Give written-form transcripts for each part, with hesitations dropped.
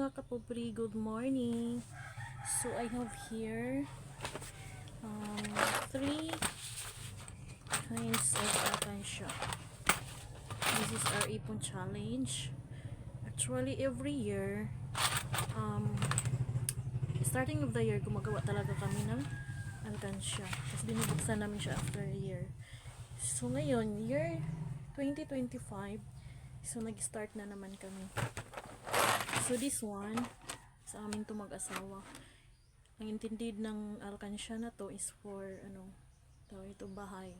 mga kapobri, good morning. So I have here three kinds of alkansya. This is our ipon challenge. Actually every year, starting of the year, gumagawa talaga kami ng alkansya. Tapos binubuksan namin siya after a year. So ngayon, year 2025, so nag-start na naman kami. So this one, sa aming to mag-asawa. Ang intended ng alkansya na to is for ito bahay.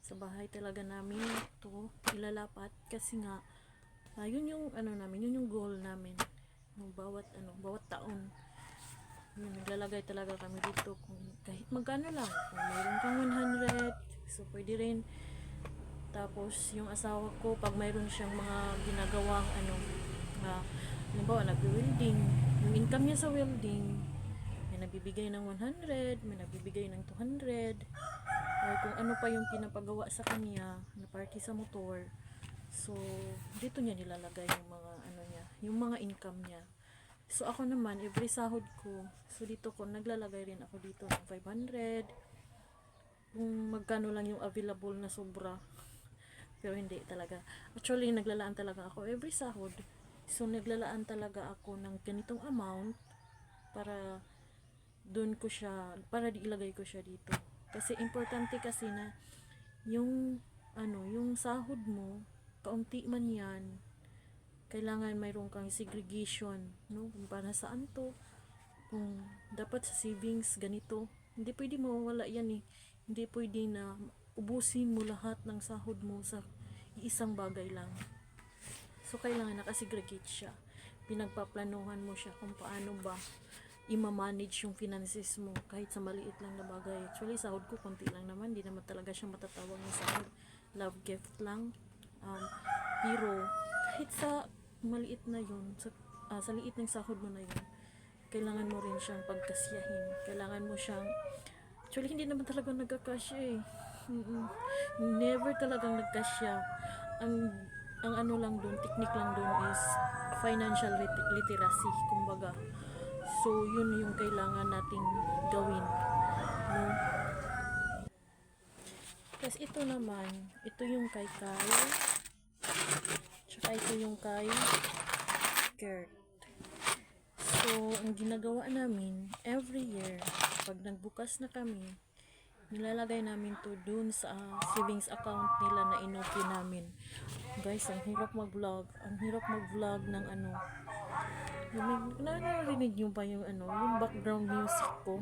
Sa bahay talaga namin to ilalapat kasi nga yun yung namin, yun yung goal namin. Bawat taon. Yun, naglalagay talaga kami dito kung kahit magkano lang. Kung mayroon kang 100, so pwede rin. Tapos yung asawa ko pag mayroon siyang mga ginagawang halimbawa nag-welding, yung income niya sa welding, may nabibigay ng 100, may nabibigay ng 200, or kung ano pa yung pinapagawa sa kanya na party sa motor. So dito niya nilalagay yung mga niya, yung mga income niya. So ako naman, every sahod ko, so dito ko naglalagay rin ako dito ng 500, kung magkano lang yung available na sobra. Pero hindi talaga. Actually, naglalaan talaga ako every sahod. So, naglalaan talaga ako ng ganitong amount para doon ko siya, para ilagay ko siya dito. Kasi importante kasi na yung yung sahod mo, kaunti man yan, kailangan mayroon kang segregation, no? Kung para saan to, kung dapat sa savings ganito, hindi pwede mawawala yan eh. Hindi pwede na ubusin mo lahat ng sahod mo sa isang bagay lang. So kailangan nakasegregate siya. Pinagpaplanuhan mo siya kung paano ba i-manage yung finances mo kahit sa maliit lang na bagay. Actually sahod ko konti lang naman, hindi naman talaga siya matatawag na sahod. Love gift lang. Pero kahit sa maliit na yun, sa liit ng sahod mo na yun, kailangan mo rin siyang pagkasyahin. Kailangan mo siyang, actually hindi naman talaga nagkakasya eh. Never talagang nagkasya. Ang lang doon, technique lang doon is financial literacy, kumbaga. So yun yung kailangan nating gawin, no? Tapos ito naman, ito yung kay Kai, tsaka ito yung kay Kurt. So ang ginagawa namin every year, pag nagbukas na kami, nilalagay namin to dun sa savings account nila na inopen namin. Guys, ang hirap mag-vlog. Ang hirap mag-vlog ng narinig nyo ba yung yung background music ko?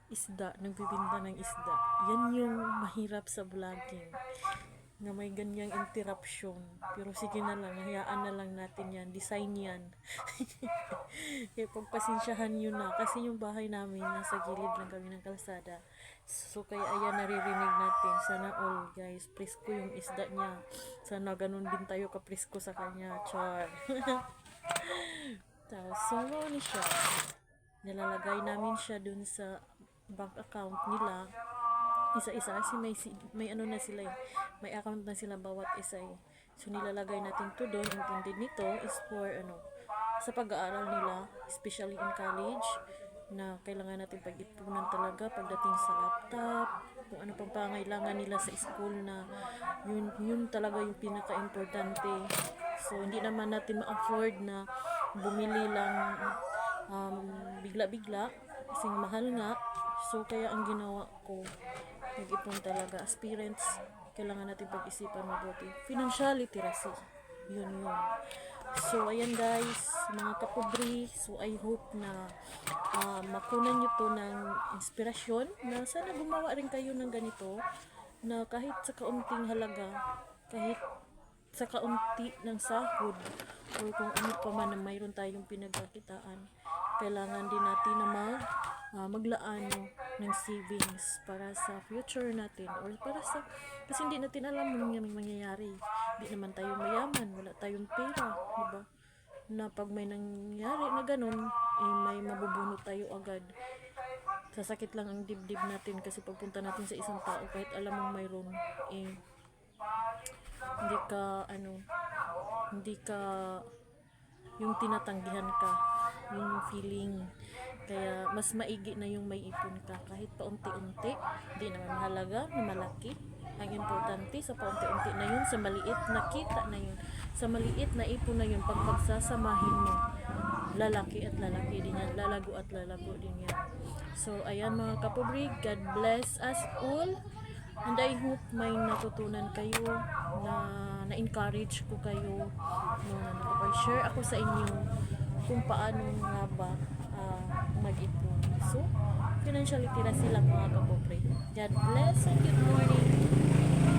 Isda, nagbibinta ng isda. Yan yung mahirap sa vlogging, na may ganyang interruption. Pero sige na lang, hayaan na lang natin yan. Design yan. Kaya pagpasensyahan nyo na. Kasi yung bahay namin, nasa gilid lang kami ng kalsada. So kaya ayan, naririnig natin. Sana all guys, presko yung isda niya. Sana ganun din tayo kapresko sa kanya. Char. So ni siya. Nilalagay namin siya dun sa bank account nila. Isa-isa kasi may na sila eh. May account na sila bawat isa eh. So nilalagay natin to doon. Intended nito is for sa pag-aaral nila, especially in college, na kailangan natin pag-ipunan talaga pagdating sa laptop, kung ano pang pangailangan nila sa school, na yun talaga yung pinaka-importante. So hindi naman natin ma-afford na bumili lang bigla-bigla kasi mahal nga. So kaya ang ginawa ko, nag-ipon talaga. Aspirants, kailangan natin pag-isipan mabuti. Financial literacy, yun. So ayan guys, mga kapobri, so I hope na makunan nyo to ng inspirasyon, na sana gumawa rin kayo ng ganito, na kahit sa kaunting halaga, kahit sa kaunti ng sahod, or kung ano pa man na mayroon tayong pinagkakitaan, kailangan din natin na maglaan ng savings para sa future natin, or para sa, kasi hindi natin alam yung mangyayari. Hindi naman tayo mayaman, wala tayong pera, diba? Na pag may nangyari na ganun, may mabubunot tayo agad. Sasakit lang ang dibdib natin kasi pagpunta natin sa isang tao, kahit alam mong mayroon, hindi ka yung tinatanggihan ka, yun yung feeling. Kaya mas maigi na yung may ipon ka kahit paunti-unti, di naman mahalaga na malaki. Ang importante sa paunti-unti na yun, sa maliit na kita na yun, sa maliit na ipon na yun, pag pagsasamahin mo, lalaki at lalaki din yan, lalago at lalago din yan. So ayan mga kapobrig, God bless us all. And I hope may natutunan kayo, na na-encourage ko kayo, no, na nakapag-share ako sa inyo kung paano nga ba mag-ipon. So, financial literacy lang mga kapobre. God bless and good morning.